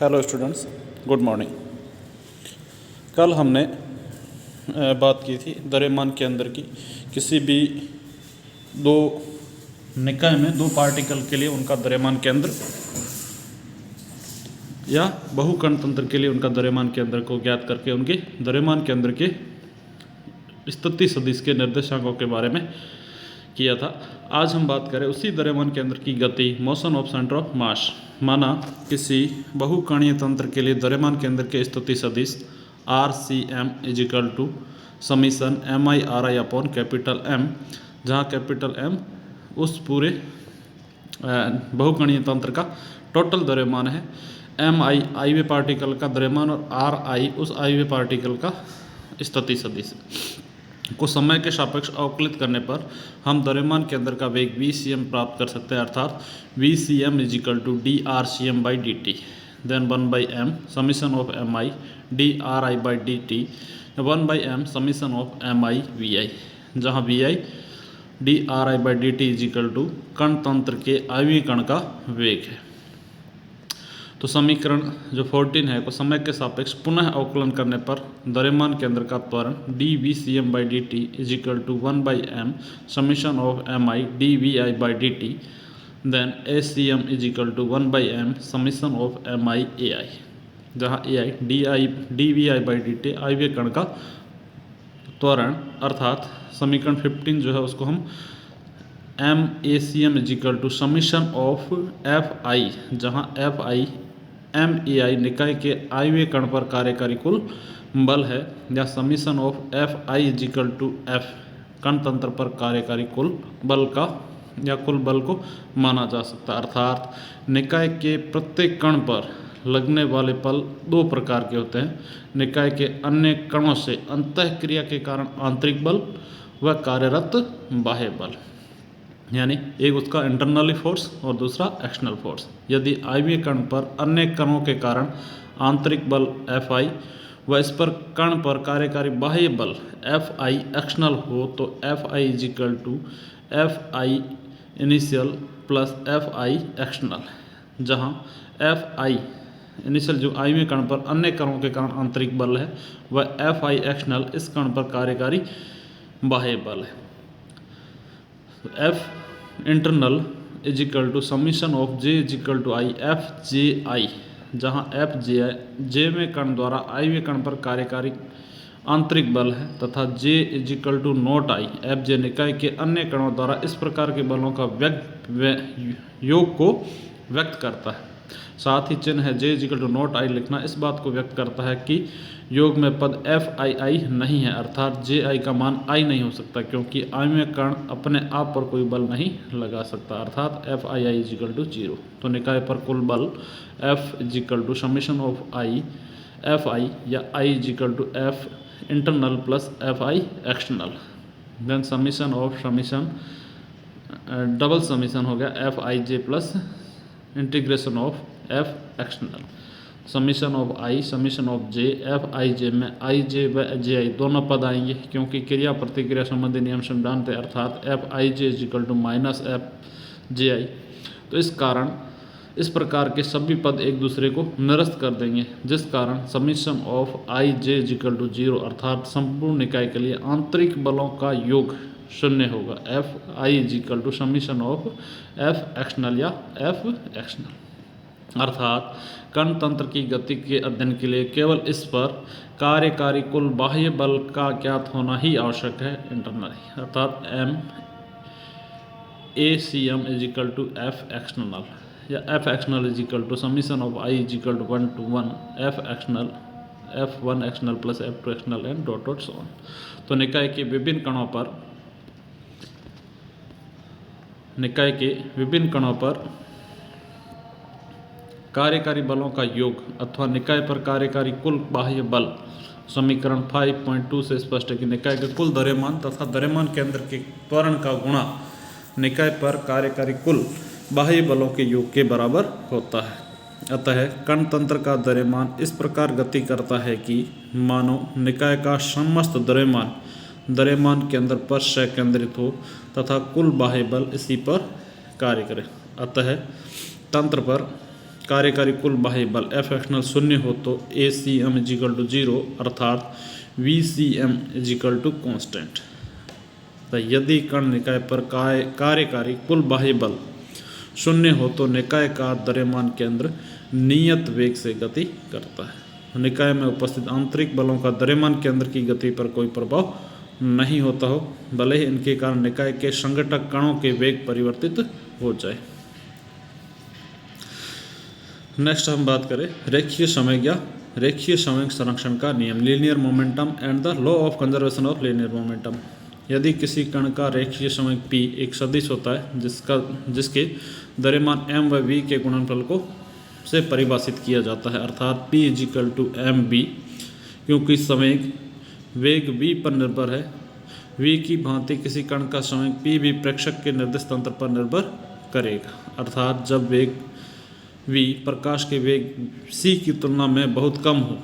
Hello students, good morning. कल हमने बात की थी द्रव्यमान के अंदर की किसी भी दो निकाय में दो पार्टिकल के लिए उनका द्रव्यमान केंद्र या बहुकण तंत्र के लिए उनका द्रव्यमान केंद्र को ज्ञात करके उनके द्रव्यमान केंद्र के स्थिति सदिश के निर्देशांकों के बारे में किया था। आज हम बात करें उसी द्रव्यमान केंद्र की गति, motion of centre of mass. माना किसी बहुकणीय तंत्र के लिए द्रव्यमान केंद्र के स्थिति सदिश RCM equal to summation MI/RI upon capital M, जहाँ कैपिटल M उस पूरे बहुकणीय तंत्र का टोटल द्रव्यमान है, MI आईवे पार्टिकल का द्रव्यमान और RI उस आईवे पार्टिकल का स्थिति सदिश को समय के सापेक्ष अवकलित करने पर हम द्रव्यमान के अंदर का वेग VCM प्राप्त कर सकते हैं, अर्थात VCM equal to DRCM/dt, then 1/m summation of MI DRI/dt, 1/m summation of MI VI, जहाँ VI DRI/dt इजिकल टू कण तंत्र के आयवीय कण का वेग है। तो समीकरण जो 14 है को समय के सापेक्ष पुनः अवकलन करने पर द्रव्यमान केंद्र का त्वरण dVCM/dt equal to 1/m summation of MI dVI/dt, then ACM equal to 1/m summation of MI AI, जहाँ AI dVI/dt आयवीय कण का त्वरण, अर्थात समीकरण 15 जो है उसको हम MACM equal to summation of FI, जहाँ FI MAI निकाय के आयवीय कण पर कार्यकारी कुल बल है, या summation of FI equal to F कण तंत्र पर कार्यकारी कुल बल का या कुल बल को माना जा सकता है। अर्थात निकाय के प्रत्येक कण पर लगने वाले बल दो प्रकार के होते हैं, निकाय के अन्य कणों से अंतःक्रिया के कारण आंतरिक बल व कार्यरत बाह्य बल, यानी एक उसका इंटरनली फोर्स और दूसरा एक्सटर्नल फोर्स। यदि आयवीय कण पर अन्य कणों के कारण आंतरिक बल FI व इस पर कण पर कार्यकारी बाह्य बल FI एक्सटर्नल हो तो FI equal to FI initial plus FI external, जहाँ FI इनिशियल जो आयवीय कण पर अन्य कणों के कारण आंतरिक बल है वह FI एक्सटर्नल इस कण पर कार्यकारी बाह्य बल है। F internal equal to summation of J equal to I FJI, जहाँ FJI J में कण द्वारा आयवीय कण पर कार्यकारी आंतरिक बल है तथा J equal to not I FJ निकाय के अन्य कणों द्वारा इस प्रकार के बलों का योग को व्यक्त करता है। साथ ही चिन्ह है J equal to not I लिखना इस बात को व्यक्त करता है कि योग में पद FII नहीं है, अर्थात JI का मान I नहीं हो सकता क्योंकि आयवीय कण अपने आप पर कोई बल नहीं लगा सकता, अर्थात FII इजिकल टू 0। तो निकाय पर कुल बल F equal to summation of I FI या I equal to F internal plus FI external, then summation of summation double summation हो गया FIJ plus integration of F external, summation of I summation of J FIJ में IJ व JI दोनों पद आएंगे क्योंकि क्रिया प्रतिक्रिया संबंधी नियम से हम जानते हैं, अर्थात FIJ equal to minus FJI। तो इस कारण इस प्रकार के सभी पद एक दूसरे को निरस्त कर देंगे, जिस कारण summation of IJ equal to 0 अर्थात संपूर्ण निकाय के लिए आंतरिक बलों का योग शून्य होगा। FI equal to summation of F external या F एक्सटर्नल, अर्थात कण तंत्र की गति के अध्ययन के लिए केवल इस पर कार्यकारी कुल बाह्य बल का ज्ञात होना ही आवश्यक है, इंटरनली, अर्थात MACM equal to F external या F external equal to summation of I equal to 1 to 1 F external F1 external plus F2 external and dot dot so on. तो निकाय के विभिन्न कणों पर कार्यकारी बलों का योग अथवा निकाय पर कार्यकारी कुल बाह्य बल समीकरण 5.2 से स्पष्ट है कि निकाय के कुल द्रव्यमान तथा द्रव्यमान केंद्र के त्वरण का गुणा निकाय पर कार्यकारी कुल बाह्य बलों के योग के बराबर होता है। अतः कण तंत्र का द्रव्यमान इस प्रकार गति करता है कि मानो निकाय का समस्त द्रव्यमान केंद्र पर संकेंद्रित हो तथा कुल बाह्य बल इसी पर कार्य करे। अतः तंत्र पर कार्यकारी कुल बाह्य बल F एक्सटर्नल शून्य हो तो ACM इजिकल टू 0 अर्थात VCM इजिकल टू कॉन्स्टेंट। तो यदि कण निकाय पर कार्यकारी कुल बाह्य बल शून्य हो तो निकाय का द्रव्यमान केंद्र नियत वेग से गति करता है। निकाय में उपस्थित आंतरिक बलों का द्रव्यमान केंद्र की गति पर कोई प्रभाव नहीं होता हो, भले ही इनके कारण निकाय के संघटक कणों के वेग परिवर्तित हो जाए। नेक्स्ट हम बात करें रेखीय संवेग या रेखीय संवेग संरक्षण का नियम, linear momentum and the law of conservation of linear momentum. यदि किसी कण का रेखीय संवेग p एक सदिश होता है जिसके द्रव्यमान m व v के गुणनफल को से परिभाषित किया जाता है, अर्थात p इजिकल टू mv, क्योंकि संवेग वेग v पर निर्भर है। v की भांति किसी कण का संवेग p भी प्रेक्षक के निर्दिष्ट तंत्र पर निर्भर करेगा, अर्थात जब वेग v प्रकाश के वेग c की तुलना में बहुत कम हो।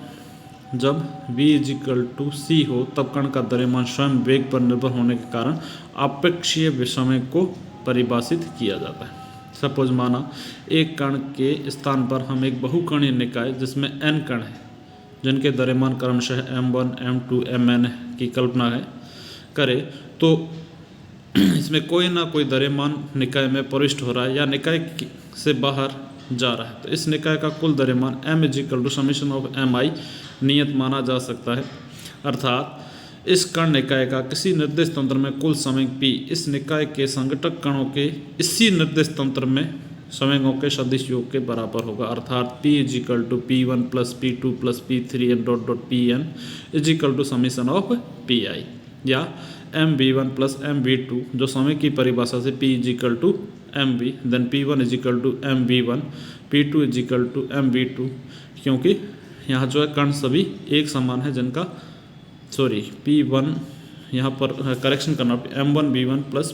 जब v इजिकल टू c हो तब कण का द्रव्यमान स्वयं वेग पर निर्भर होने के कारण अपेक्षीय विसंवेग को परिभाषित किया जाता है। सपोज माना एक कण के स्थान पर हम एक बहुकणीय निकाय जिसमें n कण है जिनके द्रव्यमान क्रमशः m1, m2, mn की कल्पना करें, तो इसमें कोई ना कोई द्रव्यमान निकाय में प्रविष्ट हो रहा है या निकाय से बाहर जा रहा है। तो इस निकाय का कुल द्रव्यमान m equal to summation of mi नियत माना जा सकता है, अर्थात इस कण निकाय का किसी निर्दिष्ट तंत्र में कुल संवेग p इस निकाय के संघटक कणों के इसी निर्दिष्ट तंत्र में संवेगों के सदिश योग के बराबर होगा, अर्थात p equal to p1 plus p2 plus p3 and dot dot pn equal to summation of pi, या mv1 प्लस mv2 जो संवेग की परिभाषा से p equal to mv, then p1 equal to mv1, p2 equal to mv2, क्योंकि यहाँ जो है कण सभी एक समान है जिनका p1 यहाँ पर करेक्शन करना m1 v1 plus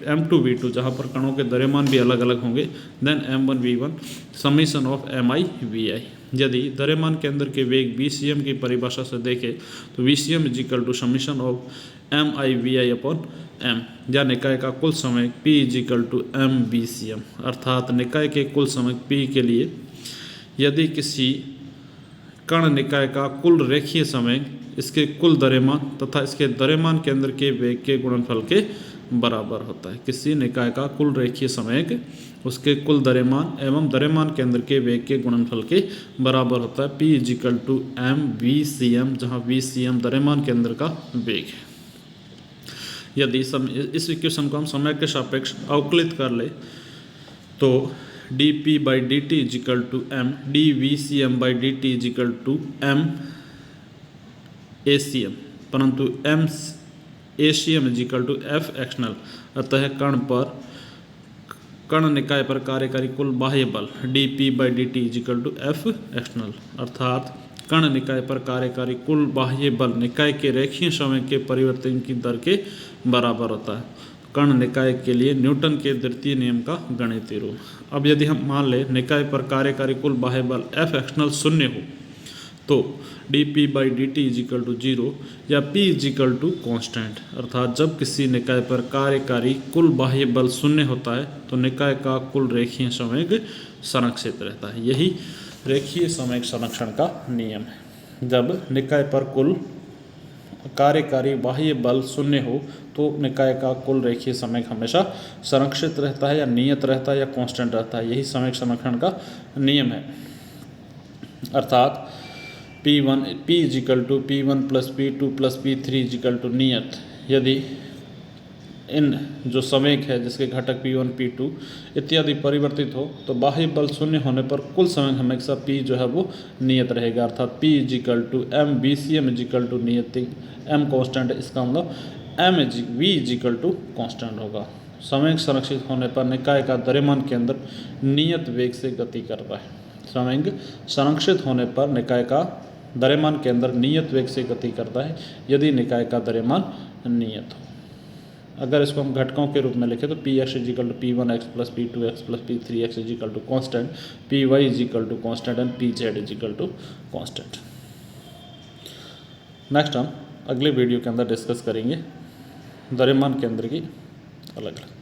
m2 v2 जहाँ पर कणों के द्रव्यमान भी अलग अलग होंगे, then m1 v1 summation of mi vi। यदि द्रव्यमान केंद्र के वेग VCM की परिभाषा से देखें तो VCM equal to summation of mi vi upon m, या निकाय का कुल संवेग p equal to m VCM, अर्थात निकाय के कुल संवेग p के लिए यदि किसी कण निकाय का कुल रेखीय संवेग इसके कुल द्रव्यमान तथा इसके द्रव्यमान केंद्र के वेग के गुणनफल के बराबर होता है। किसी निकाय का कुल रेखीय संवेग उसके कुल द्रव्यमान एवं द्रव्यमान केंद्र के वेग के गुणनफल के बराबर होता है, p equal to m VCM, जहाँ VCM द्रव्यमान केंद्र का वेग है। यदि इस इक्वेशन को हम समय के सापेक्ष अवकलित कर ले तो dp by dt equal to m dVCM by dt equal to m ACM, परंतु m ACM equal to f external, अतः कण निकाय पर कार्यकारी कुल बाह्य बल dp by dt equal to f external, अर्थात कण निकाय पर कार्यकारी कुल बाह्य बल निकाय के रेखीय संवेग के परिवर्तन की दर के बराबर होता है। कण निकाय के लिए न्यूटन के द्वितीय नियम का गणितीय रूप। अब यदि हम मान लें निकाय पर कार्यकारी कुल बाह्य बल F एक्सटर्नल शून्य हो तो dp by dt equal to 0 या p इजिकल टू कॉन्स्टेंट, अर्थात जब किसी निकाय पर कार्यकारी कुल बाह्य बल शून्य होता है तो निकाय का कुल रेखीय संवेग संरक्षित रहता है। यही रेखीय संवेग संरक्षण का नियम है। जब निकाय पर कुल कार्यकारी बाह्य बल शून्य हो तो निकाय का कुल रेखीय संवेग हमेशा संरक्षित रहता है या नियत रहता है या कांस्टेंट रहता है। यही संवेग संरक्षण का नियम है, अर्थात p equal to p1 plus p2 plus p3 equal to नियत। यदि इन जो संवेग है जिसके घटक p1 p2 इत्यादि परिवर्तित हो तो बाह्य बल शून्य होने पर कुल संवेग हमेशा p जो है वो नियत रहेगा, अर्थात p equal to m VCM equal to नियत, m कांस्टेंट, इसका मतलब v इजिकल टू कांस्टेंट होगा। संवेग संरक्षित होने पर निकाय का द्रव्यमान केंद्र नियत वेग से गति करता है। संवेग संरक्षित होने पर निकाय का द्रव्यमान केंद्र नियत वेग से गति करता है यदि निकाय का द्रव्यमान नियत हो। अगर इसको हम घटकों के रूप में लिखें तो P X equal to p1x plus p2x plus p3x equal to constant, P Y equal to constant and P Z equal to constant. Next हम अगले वीडियो के अंदर डिस्कस करेंगे द्रव्यमान केंद्र की अलग अलग